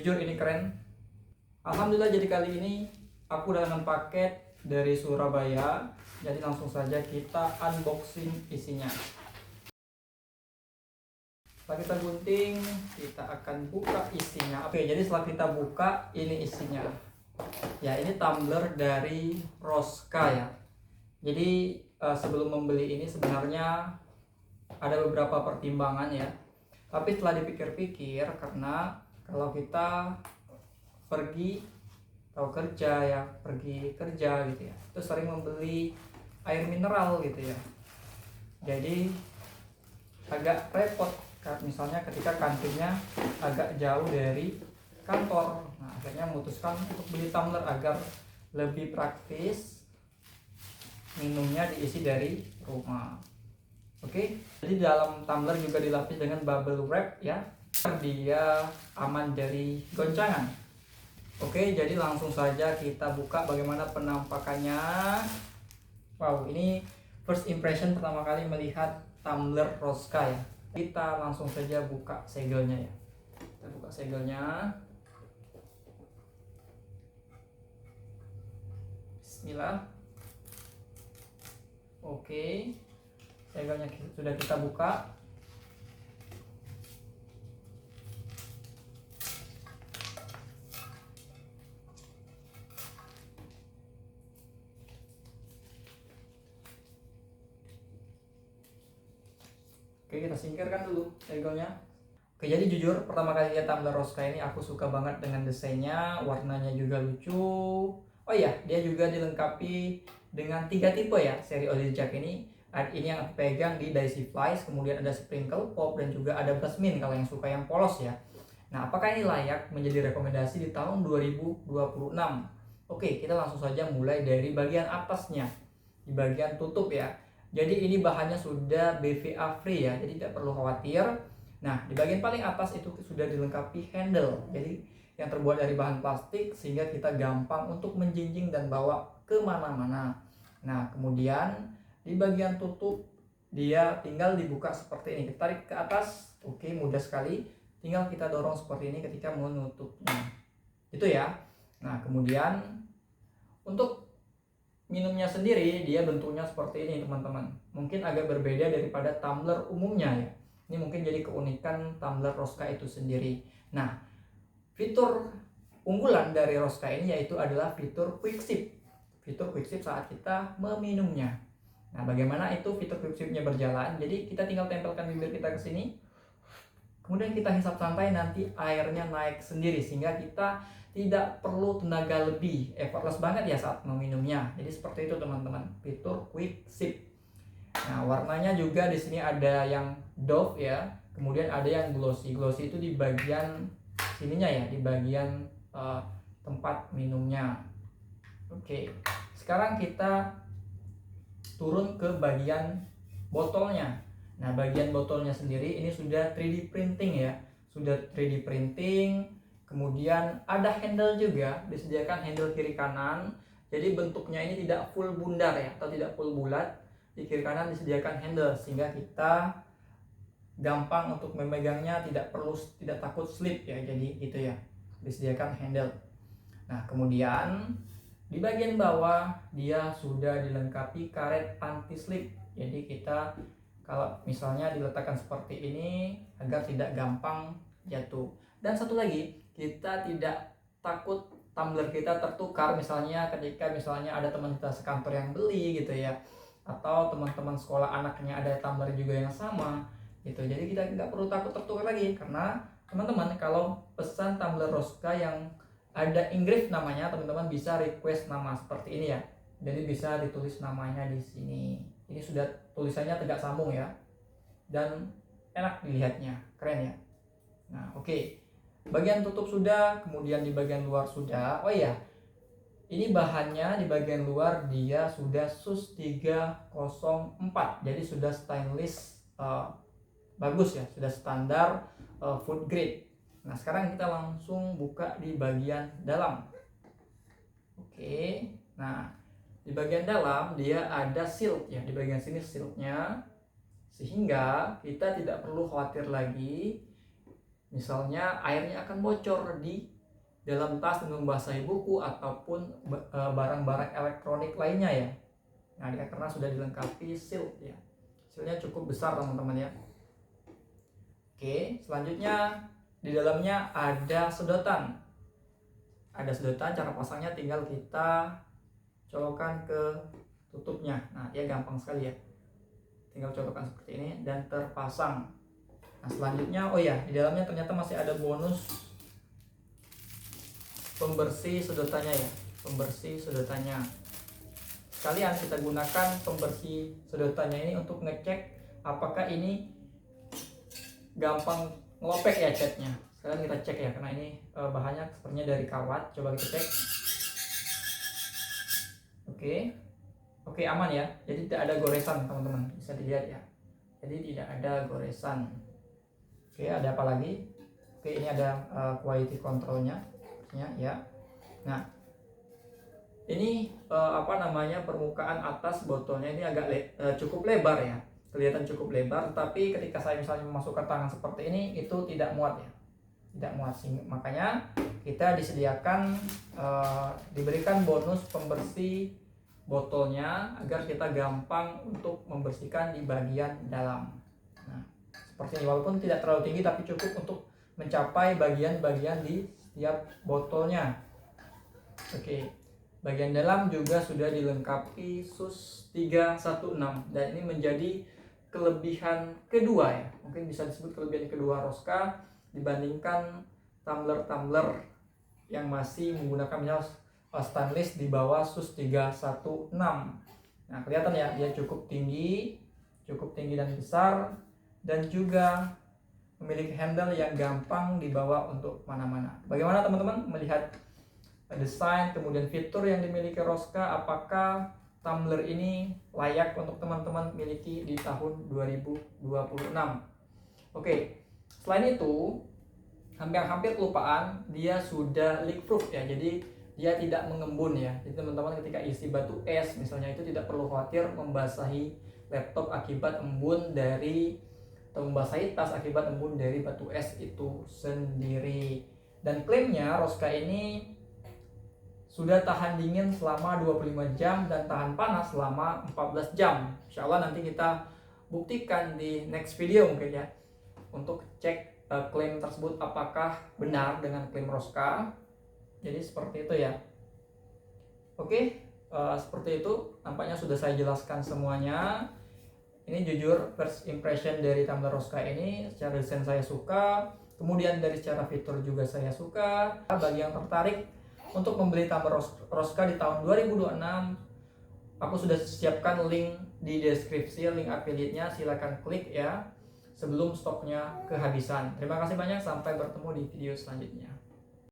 Jujur ini keren. Alhamdulillah, jadi kali ini aku dapat paket dari Surabaya. Jadi langsung saja kita unboxing isinya. Setelah kita gunting, kita akan buka isinya. Oke, jadi setelah kita buka, ini isinya. Ya, ini tumbler dari Roska ya. Jadi sebelum membeli ini sebenarnya ada beberapa pertimbangan ya. Tapi setelah dipikir-pikir, karena kalau kita pergi atau kerja ya, pergi kerja gitu ya, itu sering membeli air mineral gitu ya. Jadi agak repot misalnya ketika kantinnya agak jauh dari kantor. Nah, akhirnya memutuskan untuk beli tumbler agar lebih praktis, minumnya diisi dari rumah. Oke, jadi dalam tumbler juga dilapis dengan bubble wrap ya, dia aman dari goncangan. Oke, jadi langsung saja kita buka bagaimana penampakannya. Wow, ini first impression pertama kali melihat tumbler Roska ya. Kita langsung saja buka segelnya ya. Kita buka segelnya. Bismillah. Oke, segelnya sudah kita buka. Oke, kita singkirkan dulu segelnya. Oke, jadi jujur pertama kali lihat tumbler Roska ini aku suka banget dengan desainnya, warnanya juga lucu. Oh iya, dia juga dilengkapi dengan 3 tipe ya seri Ozzy Jack ini. Ini yang aku pegang di Daisy Flies, kemudian ada Sprinkle Pop, dan juga ada Basmin kalau yang suka yang polos ya. Nah, apakah ini layak menjadi rekomendasi di tahun 2026? Oke, kita langsung saja mulai dari bagian atasnya, di bagian tutup ya. Jadi ini bahannya sudah BVA free ya, jadi tidak perlu khawatir. Nah, di bagian paling atas itu sudah dilengkapi handle, jadi yang terbuat dari bahan plastik sehingga kita gampang untuk menjinjing dan bawa kemana-mana. Nah, kemudian di bagian tutup dia tinggal dibuka seperti ini, kita tarik ke atas. Oke, mudah sekali, tinggal kita dorong seperti ini ketika menutupnya, itu ya. Nah, kemudian untuk minumnya sendiri dia bentuknya seperti ini teman-teman, mungkin agak berbeda daripada tumbler umumnya ya. Ini mungkin jadi keunikan tumbler Roska itu sendiri. Nah, fitur unggulan dari Roska ini yaitu adalah fitur quick sip. Fitur quick sip saat kita meminumnya. Nah, bagaimana itu fitur quick sipnya berjalan? Jadi kita tinggal tempelkan bibir kita ke sini, kemudian kita hisap sampai nanti airnya naik sendiri sehingga kita tidak perlu tenaga lebih, effortless banget ya saat meminumnya. Jadi seperti itu teman-teman, fitur quick sip. Nah, warnanya juga di sini ada yang doff ya, kemudian ada yang glossy. Glossy itu di bagian sininya ya, di bagian tempat minumnya. Oke, sekarang kita turun ke bagian botolnya. Nah, bagian botolnya sendiri ini sudah 3D printing ya, sudah 3D printing. Kemudian ada handle juga, disediakan handle kiri kanan. Jadi bentuknya ini tidak full bundar ya, atau tidak full bulat. Di kiri kanan disediakan handle sehingga kita gampang untuk memegangnya, tidak takut slip ya. Jadi gitu ya, disediakan handle. Nah, kemudian di bagian bawah dia sudah dilengkapi karet anti slip. Jadi kita kalau misalnya diletakkan seperti ini agar tidak gampang jatuh. Dan satu lagi, kita tidak takut tumbler kita tertukar misalnya ketika ada teman kita sekantor yang beli gitu ya, atau teman-teman sekolah anaknya ada tumbler juga yang sama gitu. Jadi kita nggak perlu takut tertukar lagi, karena teman-teman kalau pesan tumbler Roska yang ada engrave namanya, teman-teman bisa request nama seperti ini ya. Jadi bisa ditulis namanya di sini. Ini sudah tulisannya tegak sambung ya, dan enak dilihatnya, keren ya. Nah, oke. Bagian tutup sudah, kemudian di bagian luar sudah. Oh iya, ini bahannya di bagian luar dia sudah SUS 304, jadi sudah stainless, bagus ya, sudah standar food grade. Nah, sekarang kita langsung buka di bagian dalam. Oke, nah di bagian dalam dia ada shield ya, di bagian sini shieldnya, sehingga kita tidak perlu khawatir lagi Misalnya airnya akan bocor di dalam tas dan membasahi buku ataupun barang-barang elektronik lainnya ya. Nah, dia karena sudah dilengkapi seal ya. Sealnya cukup besar teman-teman ya. Oke, selanjutnya di dalamnya ada sedotan. Ada sedotan, cara pasangnya tinggal kita colokkan ke tutupnya. Nah, dia gampang sekali ya. Tinggal colokkan seperti ini dan terpasang. Nah, selanjutnya oh ya, di dalamnya ternyata masih ada bonus pembersih sedotannya ya. Pembersih sedotannya. Sekalian kita gunakan pembersih sedotannya ini untuk ngecek apakah ini gampang ngelopek ya catnya. Sekarang kita cek ya, karena ini bahannya sepertinya dari kawat. Coba kita cek. Oke, aman ya. Jadi tidak ada goresan teman-teman, bisa dilihat ya. Jadi tidak ada goresan. Oke, ada apa lagi? Oke, ini ada quality controlnya ya. Nah, ini permukaan atas botolnya ini agak cukup lebar ya, kelihatan cukup lebar. Tapi ketika saya misalnya memasukkan tangan seperti ini, itu tidak muat ya, tidak muat. Makanya kita disediakan diberikan bonus pembersih botolnya agar kita gampang untuk membersihkan di bagian dalam. Nah, seperti ini, walaupun tidak terlalu tinggi tapi cukup untuk mencapai bagian-bagian di setiap botolnya. Oke. Bagian dalam juga sudah dilengkapi SUS 316 dan ini menjadi kelebihan kedua ya. Mungkin bisa disebut kelebihan kedua Roska dibandingkan tumbler-tumbler yang masih menggunakan misal stainless di bawah SUS 316. Nah, kelihatan ya, dia cukup tinggi dan besar, dan juga memiliki handle yang gampang dibawa untuk mana-mana. Bagaimana teman-teman melihat desain kemudian fitur yang dimiliki Roska? Apakah tumbler ini layak untuk teman-teman miliki di tahun 2026? Oke, selain itu hampir kelupaan, dia sudah leak proof ya. Jadi dia tidak mengembun ya. Jadi teman-teman ketika isi batu es misalnya, itu tidak perlu khawatir membasahi laptop akibat embun dari, atau membasahi tas akibat embun dari batu es itu sendiri. Dan klaimnya Roska ini sudah tahan dingin selama 25 jam dan tahan panas selama 14 jam. Insya Allah nanti kita buktikan di next video mungkin ya, untuk cek klaim tersebut apakah benar dengan klaim Roska. Jadi seperti itu ya. Oke, seperti itu nampaknya sudah saya jelaskan semuanya. Ini jujur first impression dari tumbler Roska ini. Secara desain saya suka, kemudian dari secara fitur juga saya suka. Bagi yang tertarik untuk membeli tumbler Roska di tahun 2026, aku sudah siapkan link di deskripsi, link affiliate-nya, silahkan klik ya sebelum stoknya kehabisan. Terima kasih banyak, sampai bertemu di video selanjutnya.